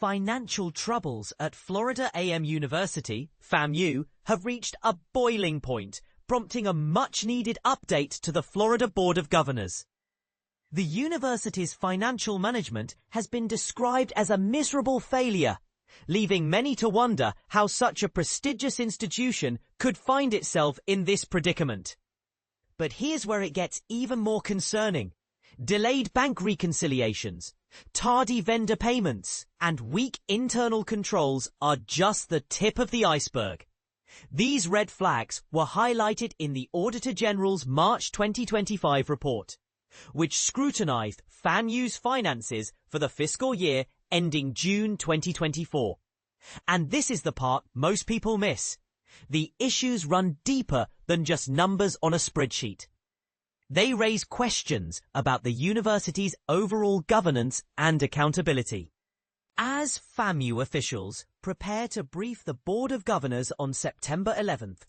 Financial troubles at Florida A&M University, FAMU, have reached a boiling point, prompting a much-needed update to the Florida Board of Governors. The university's financial management has been described as a miserable failure, leaving many to wonder how such a prestigious institution could find itself in this predicament. But here's where it gets even more concerning. Delayed bank reconciliations, tardy vendor payments, and weak internal controls are just the tip of the iceberg. These red flags were highlighted in the Auditor General's March 2025 report, which scrutinized FAMU's finances for the fiscal year ending June 2024. And this is the part most people miss. The issues run deeper than just numbers on a spreadsheet. They raise questions about the university's overall governance and accountability. As FAMU officials prepare to brief the Board of Governors on September 11th,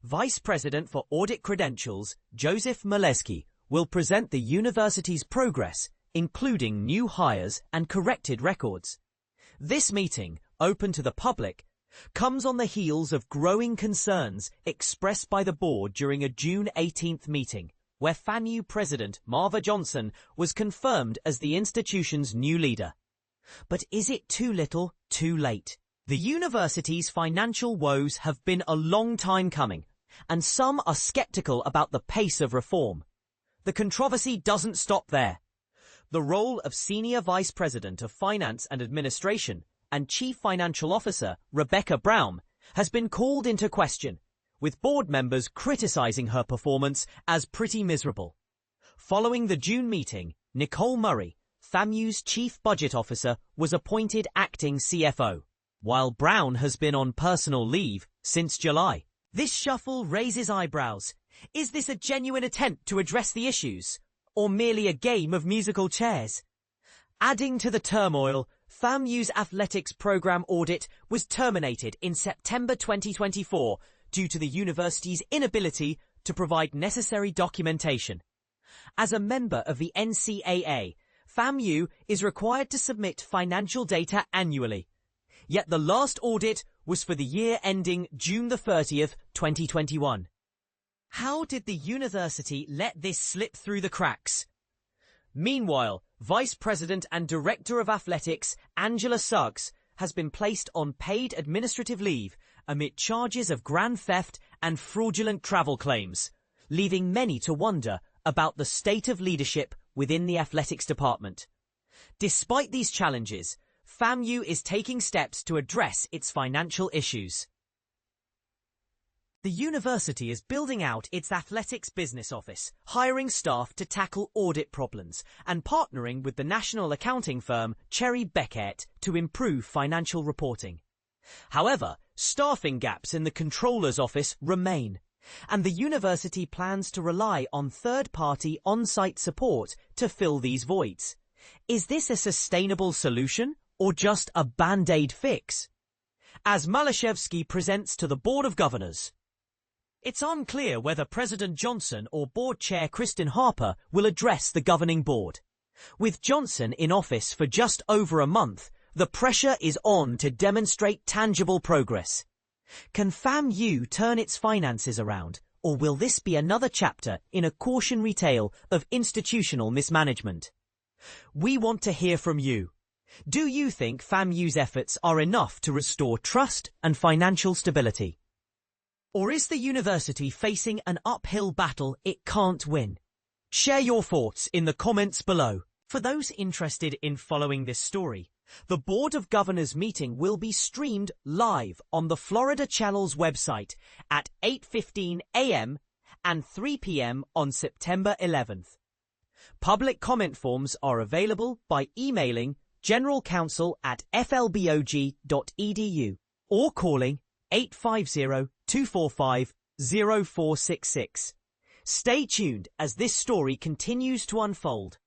Vice President for Audit Credentials, Joseph Molesky, will present the university's progress, including new hires and corrected records. This meeting, open to the public, comes on the heels of growing concerns expressed by the board during a June 18th meeting, where FAMU President Marva Johnson was confirmed as the institution's new leader. But is it too little, too late? The university's financial woes have been a long time coming, and some are skeptical about the pace of reform. The controversy doesn't stop there. The role of Senior Vice President of Finance and Administration and Chief Financial Officer Rebecca Brown has been called into question, with board members criticizing her performance as pretty miserable. Following the June meeting, Nicole Murray, FAMU's Chief Budget Officer, was appointed acting CFO, while Brown has been on personal leave since July. This shuffle raises eyebrows. Is this a genuine attempt to address the issues, or merely a game of musical chairs? Adding to the turmoil, FAMU's athletics program audit was terminated in September 2024 due to the university's inability to provide necessary documentation. As a member of the NCAA, FAMU is required to submit financial data annually. Yet the last audit was for the year ending June 30th, 2021. How did the university let this slip through the cracks? Meanwhile, Vice President and Director of Athletics Angela Suggs has been placed on paid administrative leave amid charges of grand theft and fraudulent travel claims, leaving many to wonder about the state of leadership within the athletics department. Despite these challenges, FAMU is taking steps to address its financial issues. The university is building out its athletics business office, hiring staff to tackle audit problems, and partnering with the national accounting firm Cherry Beckett to improve financial reporting. However, staffing gaps in the controller's office remain, and the university plans to rely on third-party on-site support to fill these voids. Is this a sustainable solution, or just a band-aid fix? As Malashevsky presents to the Board of Governors, it's unclear whether President Johnson or Board Chair Kristen Harper will address the governing board. With Johnson in office for just over a month, the pressure is on to demonstrate tangible progress. Can FAMU turn its finances around, or will this be another chapter in a cautionary tale of institutional mismanagement? We want to hear from you. Do you think FAMU's efforts are enough to restore trust and financial stability? Or is the university facing an uphill battle it can't win? Share your thoughts in the comments below. For those interested in following this story, the Board of Governors meeting will be streamed live on the Florida Channel's website at 8:15 a.m. and 3 p.m. on September 11th. Public comment forms are available by emailing generalcounsel@flbog.edu or calling 850-245-0466. Stay tuned as this story continues to unfold.